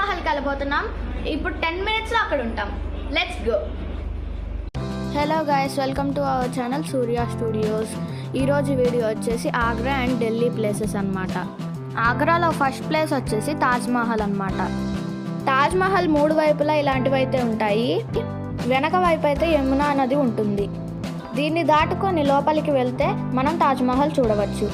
మహల్కి వెళ్ళబోతున్నాం. ఇప్పుడు 10 minutesలో అక్కడ ఉంటాం. Let's go. Hello guys, welcome to our channel Surya studios. ఈరోజు వీడియో వచ్చేసి ఆగ్రా అండ్ ఢిల్లీ ప్లేసెస్ అనమాట. ఆగ్రాలో ఫస్ట్ ప్లేస్ వచ్చేసి తాజ్మహల్ అనమాట. తాజ్మహల్ 3 వైపులా ఇలాంటివి అయితే ఉంటాయి. వెనక వైపు అయితే యమునా నది ఉంటుంది. దీన్ని దాటుకొని లోపలికి వెళ్తే మనం తాజ్మహల్ చూడవచ్చు.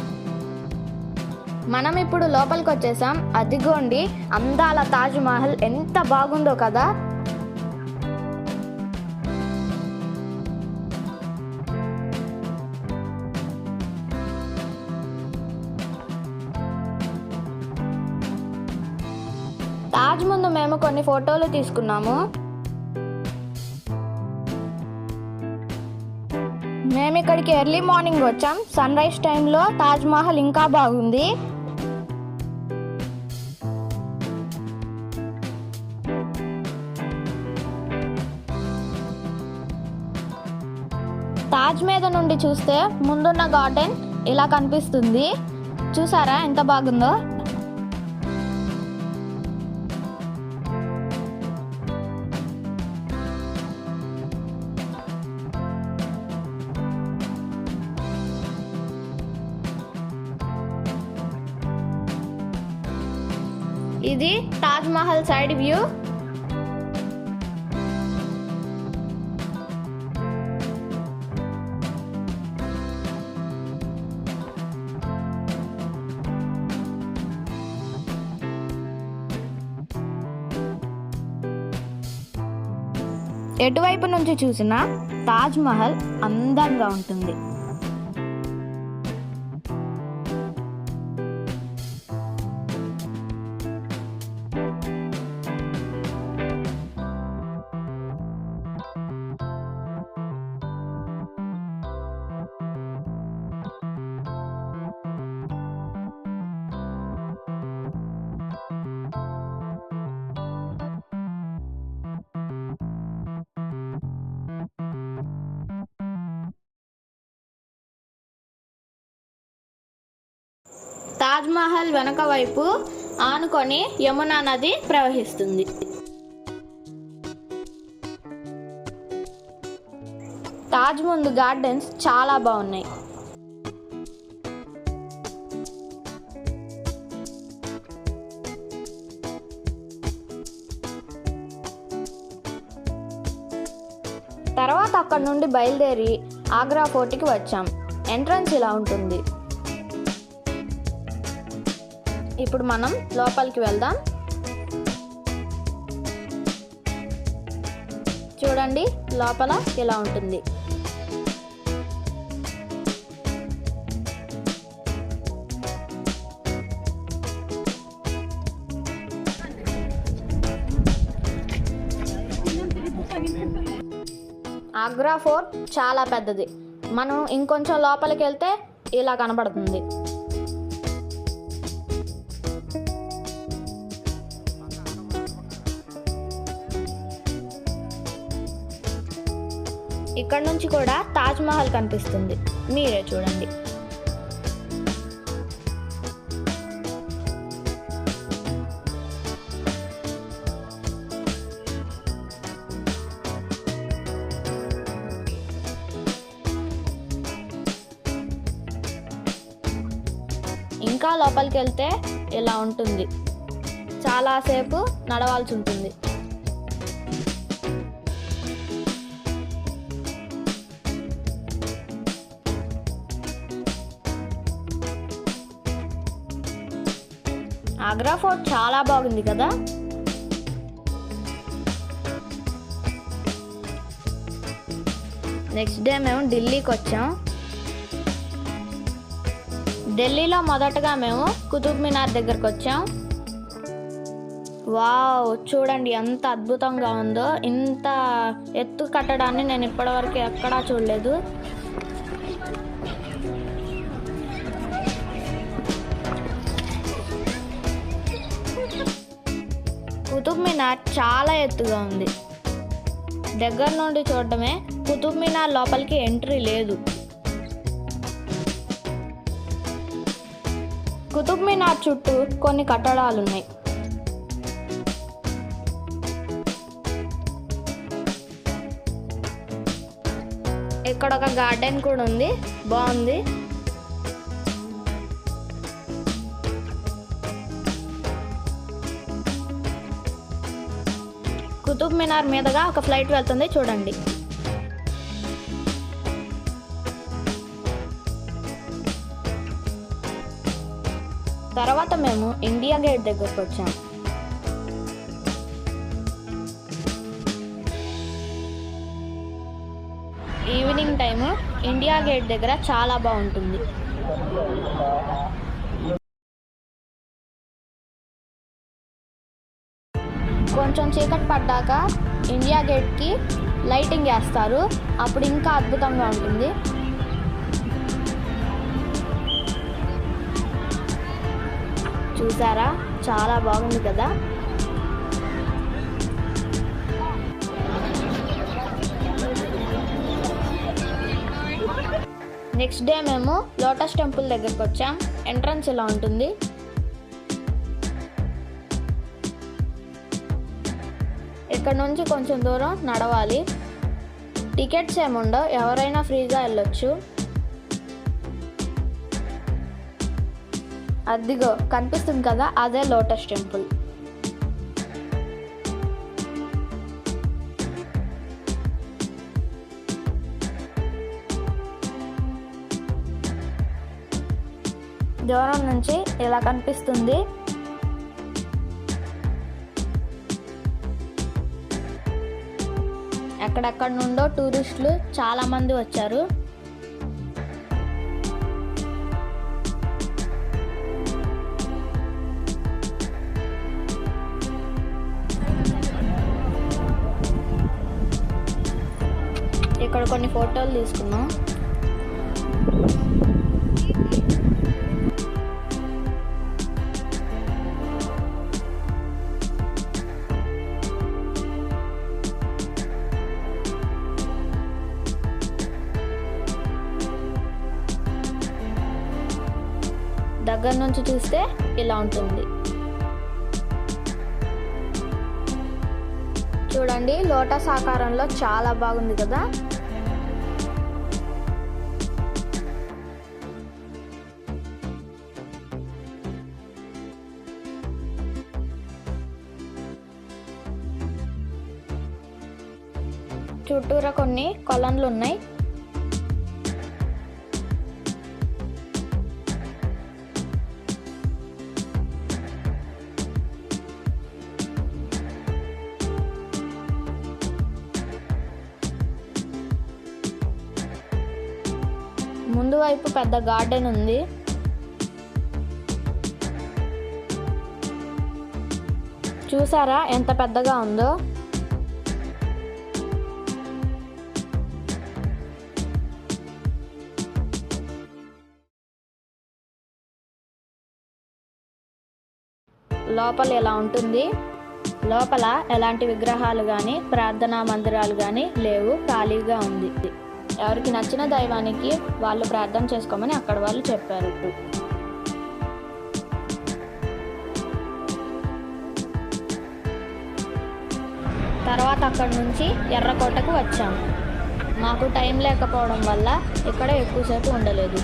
మనం ఇప్పుడు లోపలికి వచ్చేసాం. అదిగోండి అందాల తాజ్మహల్ ఎంత బాగుందో కదా. తాజ్ ముందు మేము కొన్ని ఫోటోలు తీసుకున్నాము. మేము ఇక్కడికి ఎర్లీ మార్నింగ్ వచ్చాం. సన్ రైజ్ టైంలో తాజ్మహల్ ఇంకా బాగుంది. తాజ్ మీద నుండి చూస్తే ముందున్న గార్డెన్ ఇలా కనిపిస్తుంది. చూసారా ఎంత బాగుందో. ఇది తాజ్మహల్ సైడ్ వ్యూ. ఎటువైపు నుంచి చూసినా తాజ్మహల్ అందంగా ఉంటుంది. తాజ్మహల్ వెనక వైపు ఆనుకొని యమునా నది ప్రవహిస్తుంది. తాజ్ ముందు గార్డెన్స్ చాలా బాగున్నాయి. తర్వాత అక్కడ నుండి బయలుదేరి ఆగ్రా ఫోర్ట్కి వచ్చాం. ఎంట్రన్స్ ఇలా ఉంటుంది. ఇప్పుడు మనం లోపలికి వెళ్దాం. చూడండి లోపల ఇలా ఉంటుంది. ఆగ్రా ఫోర్ట్ చాలా పెద్దది. మనం ఇంకొంచెం లోపలికి వెళ్తే ఇలా కనబడుతుంది. ఇక్కడ నుంచి కూడా తాజ్మహల్ కనిపిస్తుంది. మీరే చూడండి. ఇంకా లోపలికి వెళ్తే ఇలా ఉంటుంది. చాలాసేపు నడవాల్సి ఉంటుంది. ఆగ్రా ఫోర్ట్ చాలా బాగుంది కదా. నెక్స్ట్ డే మేము ఢిల్లీకి వచ్చాం. ఢిల్లీలో మొదటగా మేము కుతుబ్ మినార్ దగ్గరకు వచ్చాం. వావ్, చూడండి ఎంత అద్భుతంగా ఉందో. ఇంత ఎత్తు కట్టడాన్ని నేను ఇప్పటివరకు ఎక్కడా చూడలేదు. కుతుబ్ మినార్ చాలా ఎత్తుగా ఉంది. దగ్గర నుండి చూడడమే. కుతుబ్ మినార్ లోపలికి ఎంట్రీ లేదు. కుతుబ్ మినార్ చుట్టూ కొన్ని కట్టడాలు ఉన్నాయి. ఇక్కడ ఒక గార్డెన్ కూడా ఉంది, బాగుంది. కుతుబ్ మినార్ మీదుగా ఒక ఫ్లైట్ వెళ్తుంది, చూడండి. తర్వాత మేము ఇండియా గేట్ దగ్గరకు వచ్చాం. ఈవినింగ్ టైము ఇండియా గేట్ దగ్గర చాలా బాగుంటుంది. కొంచెం చీకటి పడ్డాక ఇండియా గేట్కి లైటింగ్ వేస్తారు, అప్పుడు ఇంకా అద్భుతంగా ఉంటుంది. చూసారా, చాలా బాగుంది కదా. నెక్స్ట్ డే మేము లోటస్ టెంపుల్ దగ్గరకు వచ్చాం. ఎంట్రన్స్ ఇలా ఉంటుంది. ఇక్కడ నుంచి కొంచెం దూరం నడవాలి. టికెట్స్ ఏముండవు, ఎవరైనా ఫ్రీగా వెళ్ళొచ్చు. అదిగో కనిపిస్తుంది కదా, అదే లోటస్ టెంపుల్. దూరం నుంచి ఇలా కనిపిస్తుంది. ఎక్కడెక్కడ నుండో టూరిస్టులు చాలా మంది వచ్చారు. ఇక్కడ కొన్ని ఫోటోలు తీసుకున్నాం. దగ్గర నుంచి చూస్తే ఇలా ఉంటుంది. చూడండి, లోటస్ ఆకారంలో చాలా బాగుంది కదా. చుట్టూరా కొన్ని కొలన్లు ఉన్నాయి. ముందు వైపు పెద్ద గార్డెన్ ఉంది. చూసారా ఎంత పెద్దగా ఉందో. లోపల ఎలా ఉంటుంది. లోపల ఎలాంటి విగ్రహాలు కానీ ప్రార్థనా మందిరాలు కానీ లేవు, ఖాళీగా ఉంది. ఎవరికి నచ్చిన దైవానికి వాళ్ళు ప్రార్థన చేసుకోమని అక్కడ వాళ్ళు చెప్పారు. తర్వాత అక్కడి నుంచి ఎర్రకోటకు వచ్చాము. మాకు టైం లేకపోవడం వల్ల ఇక్కడ ఎక్కువసేపు ఉండలేదు.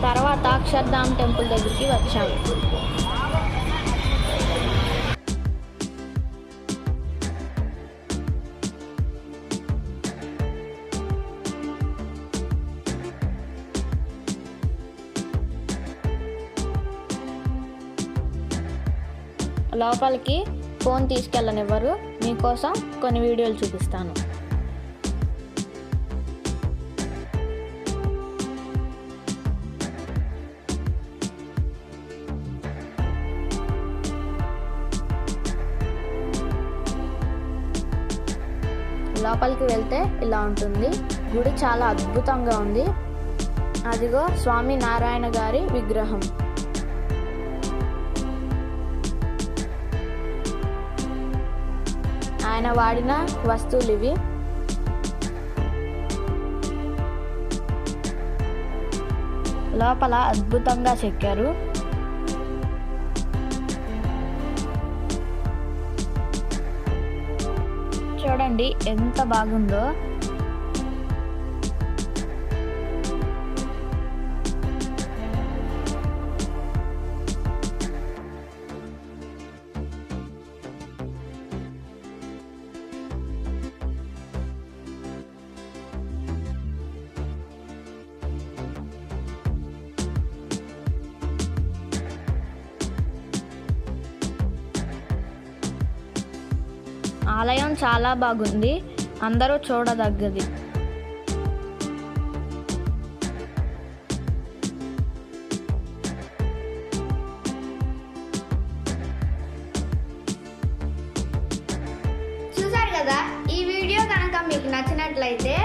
తర్వాత అక్షర్ధామ్ టెంపుల్ దగ్గరికి వచ్చాము. లోపలికి ఫోన్ తీసుకెళ్ళనివ్వరు. మీకోసం కొన్ని వీడియోలు చూపిస్తాను. లోపలికి వెళ్తే ఇలా ఉంటుంది. గుడి చాలా అద్భుతంగా ఉంది. అదిగో స్వామి నారాయణ గారి విగ్రహం. ఆయన వాడిన వస్తువులు ఇవి. లోపల అద్భుతంగా చెక్కారు. చూడండి ఎంత బాగుందో. ఆలయం చాలా బాగుంది, అందరూ చూడదగ్గది. చూసారు కదా, ఈ వీడియో కనుక మీకు నచ్చినట్లయితే